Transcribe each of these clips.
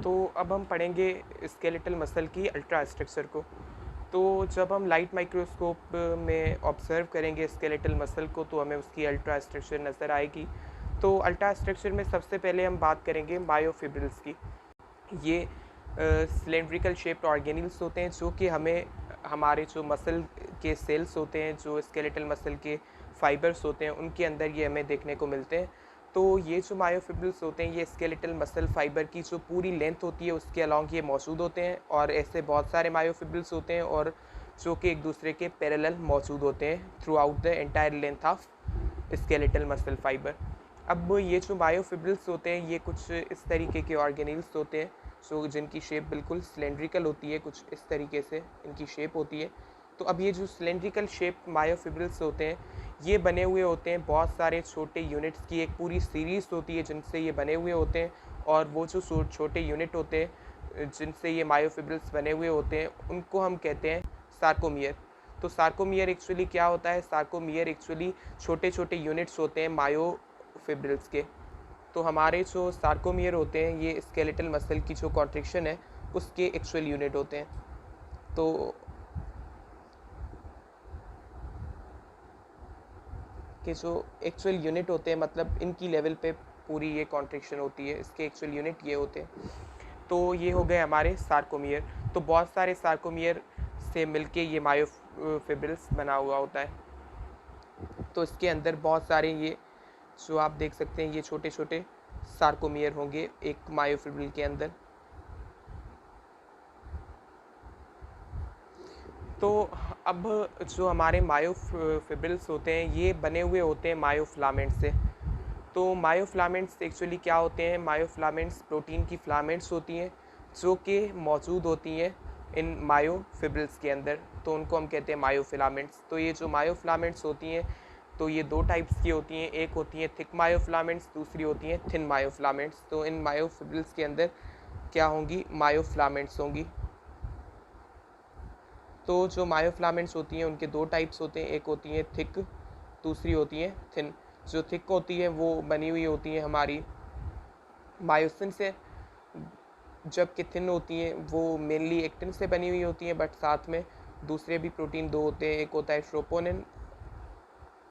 तो अब हम पढ़ेंगे स्केलेटल मसल की अल्ट्रा स्ट्रक्चर को। तो जब हम लाइट माइक्रोस्कोप में ऑब्जर्व करेंगे स्केलेटल मसल को तो हमें उसकी अल्ट्रा स्ट्रक्चर नज़र आएगी। तो अल्ट्रा स्ट्रक्चर में सबसे पहले हम बात करेंगे मायोफिब्रिल्स की। ये सिलेंड्रिकल शेप्ड ऑर्गेनिल्स होते हैं जो कि हमें हमारे जो मसल के सेल्स होते हैं, जो स्केलेटल मसल के फाइबर्स होते हैं, उनके अंदर ये हमें देखने को मिलते हैं। तो ये जो मायोफिब्रिल्स होते हैं ये स्केलेटल मसल फाइबर की जो पूरी लेंथ होती है उसके अलॉन्ग ये मौजूद होते हैं, और ऐसे बहुत सारे मायोफिब्रिल्स होते हैं और जो कि एक दूसरे के पैरेलल मौजूद होते हैं through out the entire length of skeletal muscle fibre. अब ये जो मायोफिब्रिल्स होते हैं ये कुछ इस तरीके के ऑर्गेनिल्स होते हैं जो जिनकी शेप बिल्कुल सिलेंड्रिकल होती है, कुछ इस तरीके से इनकी शेप होती है। तो अब ये जो सिलेंड्रिकल शेप मायोफिब्रिल्स होते हैं ये बने हुए होते हैं बहुत सारे छोटे यूनिट्स की एक पूरी सीरीज़ होती है जिनसे ये बने हुए होते हैं, और वो जो छोटे यूनिट होते हैं जिनसे ये मायोफिब्रिल्स बने हुए होते हैं उनको हम कहते हैं सार्कोमियर। तो सार्कोमियर एक्चुअली क्या होता है? सार्कोमियर एक्चुअली छोटे छोटे यूनिट्स होते हैं मायोफिब्रिल्स के। तो हमारे जो सार्कोमियर होते हैं ये स्केलेटल मसल की जो कॉन्ट्रिक्शन है उसके एक्चुअल यूनिट होते हैं। तो के जो एक्चुअल यूनिट होते हैं मतलब इनकी लेवल पे पूरी ये कॉन्ट्रिक्शन होती है, इसके एक्चुअल यूनिट ये होते हैं। तो ये हो गए हमारे सार्कोमियर। तो बहुत सारे सार्कोमियर से मिलके ये मायोफिब्रिल्स बना हुआ होता है। तो इसके अंदर बहुत सारे ये जो आप देख सकते हैं ये छोटे छोटे सार्कोमियर होंगे एक मायोफिब्रिल के अंदर। तो अब जो हमारे मायोफिब्रिल्स होते हैं ये बने हुए होते हैं मायोफ्लामेंट से। तो मायोफ्लामेंट्स एक्चुअली क्या होते हैं? मायोफ्लामेंट्स प्रोटीन की फ्लामेंट्स होती हैं जो कि मौजूद होती हैं इन मायोफिब्रिल्स के अंदर, तो उनको हम कहते हैं मायोफिलामेंट्स। तो ये जो मायोफ्लामेंट्स होती हैं तो ये दो टाइप्स की होती हैं, एक होती हैं थिक मायोफ्लामेंट्स, दूसरी होती हैं थिन मायोफ्लामेंट्स। तो इन मायोफिब्रिल्स के अंदर क्या होंगी? मायोफ्लामेंट्स होंगी। तो जो मायोफ्लामेंट्स होती हैं उनके दो टाइप्स होते हैं, एक होती हैं थिक, दूसरी होती हैं थिन। जो थिक होती है वो बनी हुई होती हैं हमारी मायोसिन से, जबकि थिन होती हैं वो मेनली एक्टिन से बनी हुई होती हैं, बट साथ में दूसरे भी प्रोटीन दो होते हैं, एक होता है ट्रोपोनिन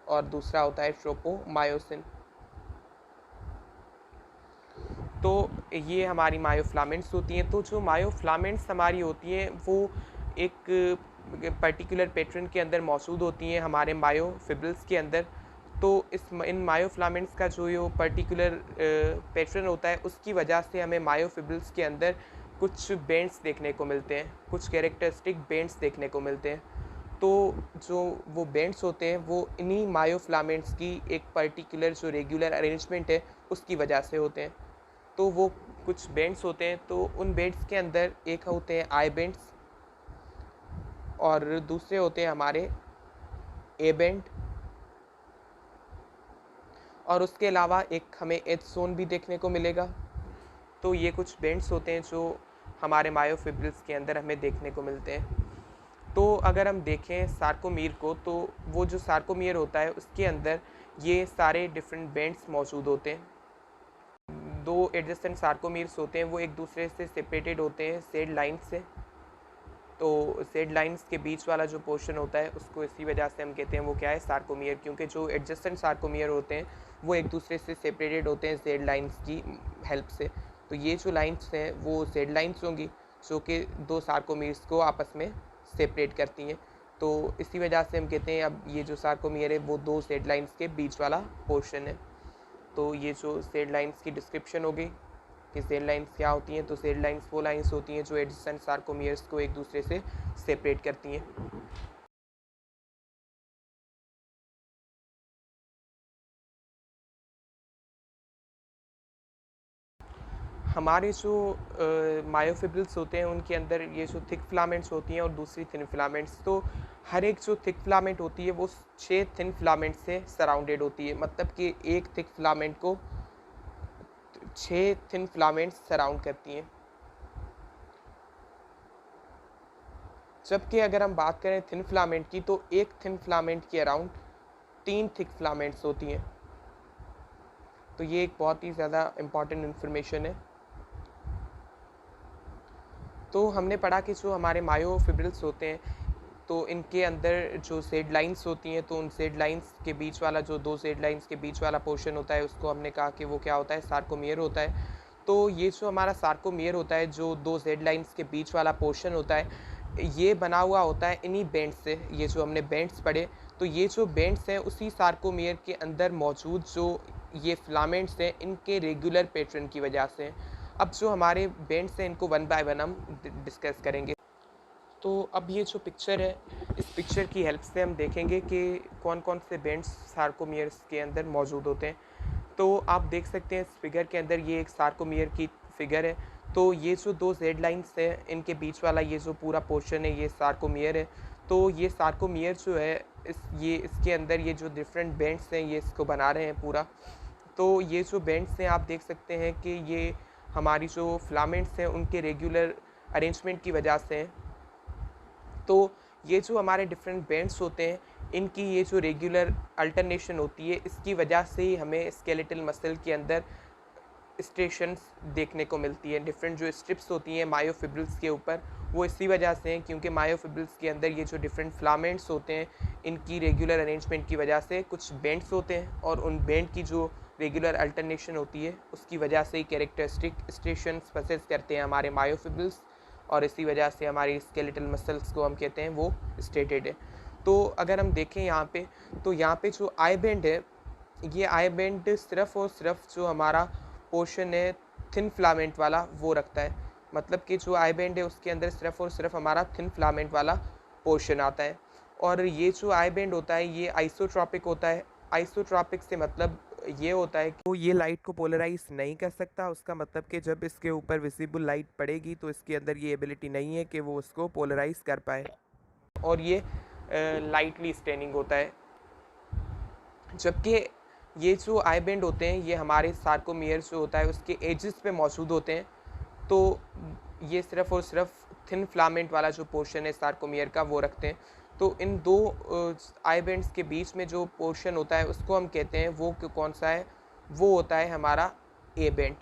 और दूसरा होता है ट्रोपोमायोसिन। तो ये हमारी मायोफ्लामेंट्स होती हैं। तो जो मायोफ्लामेंट्स हमारी होती हैं वो एक पर्टिकुलर पैटर्न के अंदर मौजूद होती हैं हमारे मायोफिब्रिल्स के अंदर। तो इन मायोफ्लामेंट्स का जो ये पर्टिकुलर पैटर्न होता है उसकी वजह से हमें मायोफिब्रिल्स के अंदर कुछ बेंड्स देखने को मिलते हैं, कुछ कैरेक्टरिस्टिक बेंड्स देखने को मिलते हैं। तो जो वो बेंड्स होते हैं वो इन्हीं मायोफ्लामेंट्स की एक पर्टिकुलर जो रेगुलर अरेंजमेंट है उसकी वजह से होते हैं। तो वो कुछ बेंड्स होते हैं, तो उन बेंड्स के अंदर एक होते हैं आई बेंड्स और दूसरे होते हैं हमारे ए बेंड, और उसके अलावा एक हमें एच जोन भी देखने को मिलेगा। तो ये कुछ बेंड्स होते हैं जो हमारे मायोफिब्रिल्स के अंदर हमें देखने को मिलते हैं। तो अगर हम देखें सार्कोमीर को तो वो जो सार्कोमीर होता है उसके अंदर ये सारे डिफरेंट बेंड्स मौजूद होते हैं। दो एडजेसेंट सार्कोमीर्स होते हैं वो एक दूसरे से सेपरेटेड होते हैं सेड लाइन से। तो सेड लाइंस के बीच वाला जो पोर्शन होता है उसको इसी वजह से हम कहते हैं वो क्या है? सार्कोमियर, क्योंकि जो एडजेसेंट सार्कोमियर होते हैं वो एक दूसरे से सेपरेटेड होते हैं सेड लाइंस की हेल्प से। तो ये जो लाइंस हैं वो सेड लाइंस होंगी जो कि दो सार्कोमीर्स को आपस में सेपरेट करती हैं। तो इसी वजह से हम कहते हैं अब ये जो सार्कोमियर है वो दो सेड लाइंस के बीच वाला पोर्शन है। तो ये जो सेड लाइंस की डिस्क्रिप्शन हो गई कि सेड लाइंस क्या होती हैं। तो सेड लाइंस वो लाइंस होती हैं जो एडजेसेंट सार्कोमियर्स को एक दूसरे से सेपरेट करती हैं। हमारे जो मायोफिब्रिल्स होते हैं उनके अंदर ये जो थिक फिलामेंट्स होती हैं और दूसरी थिन फिलामेंट्स, तो हर एक जो थिक फिलामेंट होती है वो 6 थिन फिलामेंट से सराउंडेड होती है, मतलब कि एक थिक फिलामेंट को 6 थिन फिलामेंट्स सराउंड करती हैं। जबकि अगर हम बात करें थिन फिलामेंट की तो एक थिन फिलामेंट के अराउंड 3 थिक फिलामेंट्स होती हैं। तो ये एक बहुत ही ज़्यादा इम्पॉर्टेंट इन्फॉर्मेशन है। तो हमने पढ़ा कि जो हमारे मायोफिब्रिल्स होते हैं, तो इनके अंदर जो ज़ेड लाइन्स होती हैं, तो उन ज़ेड लाइन्स के बीच वाला जो 2 ज़ेड लाइन्स के बीच वाला पोर्शन होता है, उसको हमने कहा कि वो क्या होता है, सार्कोमियर होता है। तो ये जो हमारा सार्कोमियर होता है, जो 2 ज़ेड लाइन्स के बीच वाला पोर्शन होता है, ये बना हुआ होता है इन्हीं बैंड्स से। ये जो हमने बैंड्स पढ़े, तो ये जो बैंड्स हैं, उसी सार्कोमियर के अंदर मौजूद जो ये फिलामेंट्स हैं, इनके रेगुलर पैटर्न की वजह से हैं। अब जो हमारे बैंड्स हैं, इनको वन बाय वन हम डिस्कस करेंगे। तो अब ये जो पिक्चर है, इस पिक्चर की हेल्प से हम देखेंगे कि कौन-कौन से बैंड्स सार्कोमियर्स के अंदर मौजूद होते हैं। तो आप देख सकते हैं इस फिगर के अंदर, ये एक सार्कोमियर की फिगर है। तो ये जो 2 ज़ेड लाइन्स हैं, इनके बीच वाला ये जो पूरा पोर्शन है, ये सार्कोमियर है। तो ये सार्कोमियर जो है, इसके अंदर ये जो डिफरेंट बैंड्स हैं, ये इसको बना रहे हैं पूरा। तो ये जो बैंड्स हैं, आप देख सकते हैं कि ये हमारी जो फिलामेंट्स हैं, उनके रेगुलर अरेंजमेंट की वजह से हैं। तो ये जो हमारे डिफरेंट बैंड्स होते हैं, इनकी ये जो रेगुलर अल्टरनेशन होती है, इसकी वजह से ही हमें स्केलेटल मसल के अंदर स्ट्रेशंस देखने को मिलती है। डिफरेंट जो स्ट्रिप्स होती हैं मायोफिब्रिल्स के ऊपर, वो इसी वजह से हैं, क्योंकि मायोफिब्रिल्स के अंदर ये जो डिफरेंट फिलामेंट्स होते हैं, इनकी रेगुलर अरेंजमेंट की वजह से कुछ बैंड्स होते हैं, और उन बैंड की जो रेगुलर अल्टरनेशन होती है, उसकी वजह से ही कैरेक्टरिस्टिक स्ट्रेशंस पसेस करते हैं हमारे मायोफिब्रिल्स, और इसी वजह से हमारी स्केलेटल मसल्स को हम कहते हैं वो स्ट्रेटेड है। तो अगर हम देखें यहाँ पे, तो यहाँ पे जो आई बैंड है, ये आई बैंड सिर्फ़ और सिर्फ जो हमारा पोर्शन है थिन फिलामेंट वाला, वो रखता है। मतलब कि जो आई बैंड है, उसके अंदर सिर्फ़ और सिर्फ हमारा थिन फिलामेंट वाला पोर्शन आता है। और ये जो आई बैंड होता है, ये आइसोट्रॉपिक होता है। आइसोट्रॉपिक से मतलब ये होता है कि वो ये लाइट को पोलराइज़ नहीं कर सकता। उसका मतलब कि जब इसके ऊपर विज़िबल लाइट पड़ेगी, तो इसके अंदर ये एबिलिटी नहीं है कि वो उसको पोलराइज़ कर पाए, और ये लाइटली स्टेनिंग होता है। जबकि ये जो आई बैंड होते हैं, ये हमारे सार्कोमियर जो होता है, उसके एजेस पे मौजूद होते हैं। तो ये सिर्फ़ और सिर्फ थिन फिलामेंट वाला जो पोर्शन है सार्कोमियर का, वो रखते हैं। तो इन 2 आई बैंड्स के बीच में जो पोर्शन होता है, उसको हम कहते हैं, वो कौन सा है, वो होता है हमारा ए बैंड।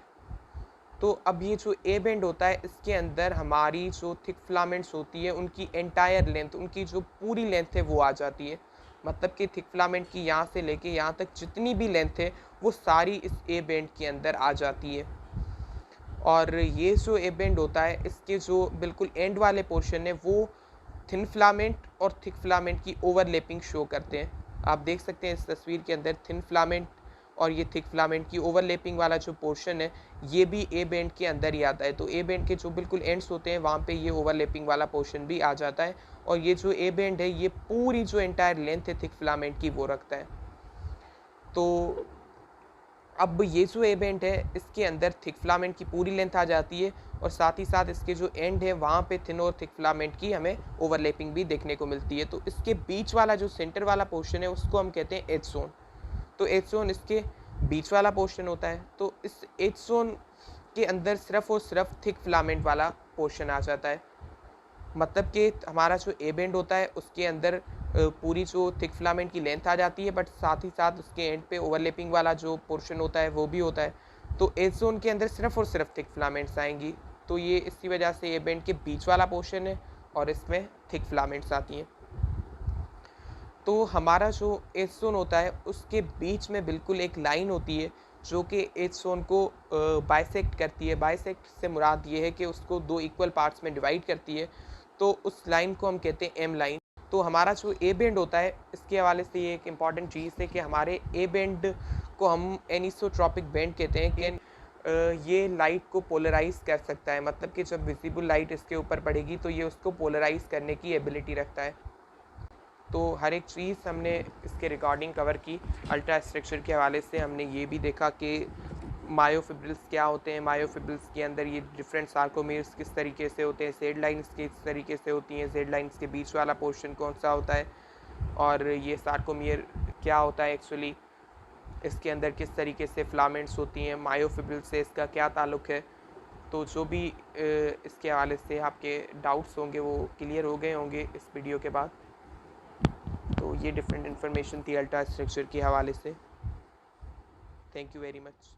तो अब ये जो ए बैंड होता है, इसके अंदर हमारी जो थिक फिलामेंट्स होती है, उनकी एंटायर लेंथ, उनकी जो पूरी लेंथ है, वो आ जाती है। मतलब कि थिक फिलामेंट की यहाँ से लेके यहाँ तक जितनी भी लेंथ है, वो सारी इस ए बैंड के अंदर आ जाती है। और ये जो ए बैंड होता है, इसके जो बिल्कुल एंड वाले पोर्शन है, वो थिन फिलामेंट और थिक फिलामेंट की ओवरलैपिंग शो करते हैं। आप देख सकते हैं इस तस्वीर के अंदर थिन फिलामेंट और ये थिक फिलामेंट की ओवरलैपिंग वाला जो पोर्शन है, ये भी ए बैंड के अंदर ही आता है। तो ए बैंड के जो बिल्कुल एंड्स होते हैं, वहाँ पे ये ओवरलैपिंग वाला पोर्शन भी आ जाता है, और ये जो ए बैंड है, ये पूरी जो एंटायर लेंथ है थिक फिलामेंट की, वो रखता है। तो अब ये जो ए बैंड है, इसके अंदर थिक फिलामेंट की पूरी लेंथ आ जाती है, और साथ ही साथ इसके जो एंड है, वहाँ पे थिन और थिक फिलामेंट की हमें ओवरलैपिंग भी देखने को मिलती है। तो इसके बीच वाला जो सेंटर वाला पोर्शन है, उसको हम कहते हैं एज ज़ोन। तो एज ज़ोन इसके बीच वाला पोर्शन होता है। तो इस एज ज़ोन के अंदर सिर्फ़ और सिर्फ थिक फिलामेंट वाला पोर्शन आ जाता है। मतलब कि हमारा जो ए बैंड होता है, उसके अंदर पूरी जो थिक फिलामेंट की लेंथ आ जाती है, बट साथ ही साथ उसके एंड पे ओवरलैपिंग वाला जो पोर्शन होता है, वो भी होता है। तो एज ज़ोन के अंदर सिर्फ़ और सिर्फ थिक फिलामेंट्स आएंगी। तो ये इसी वजह से ए बैंड के बीच वाला पोर्शन है, और इसमें थिक फिलामेंट्स आती हैं। तो हमारा जो एज ज़ोन होता है, उसके बीच में बिल्कुल एक लाइन होती है, जो कि एज ज़ोन को बाइसेक्ट करती है। बाइसेक्ट से मुराद ये है कि उसको 2 इक्वल पार्ट्स में डिवाइड करती है। तो उस लाइन को हम कहते हैं एम लाइन। तो हमारा जो ए बैंड होता है, इसके हवाले से ये एक इम्पॉर्टेंट चीज़ है कि हमारे ए बैंड को हम एनिसोट्रॉपिक बैंड कहते हैं कि ये लाइट को पोलराइज़ कर सकता है। मतलब कि जब विजिबल लाइट इसके ऊपर पड़ेगी, तो ये उसको पोलराइज़ करने की एबिलिटी रखता है। तो हर एक चीज़ हमने इसके रिकॉर्डिंग कवर की। अल्ट्रा स्ट्रक्चर के हवाले से हमने ये भी देखा कि मायोफिब्रिल्स क्या होते हैं, मायोफिब्रिल्स के अंदर ये डिफरेंट सार्कोमेर्स किस तरीके से होते हैं, ज़ेड लाइन्स किस तरीके से होती हैं, ज़ेड लाइन्स के बीच वाला पोर्शन कौन सा होता है, और ये सार्कोमियर क्या होता है एक्चुअली, इसके अंदर किस तरीके से फिलामेंट्स होती हैं, मायोफिब्रिल से इसका क्या ताल्लुक़ है। तो जो भी इसके हवाले से आपके डाउट्स होंगे, वो क्लियर हो गए होंगे इस वीडियो के बाद। तो ये डिफरेंट इन्फॉर्मेशन थी अल्ट्रा स्ट्रक्चर के हवाले से। Thank you very much.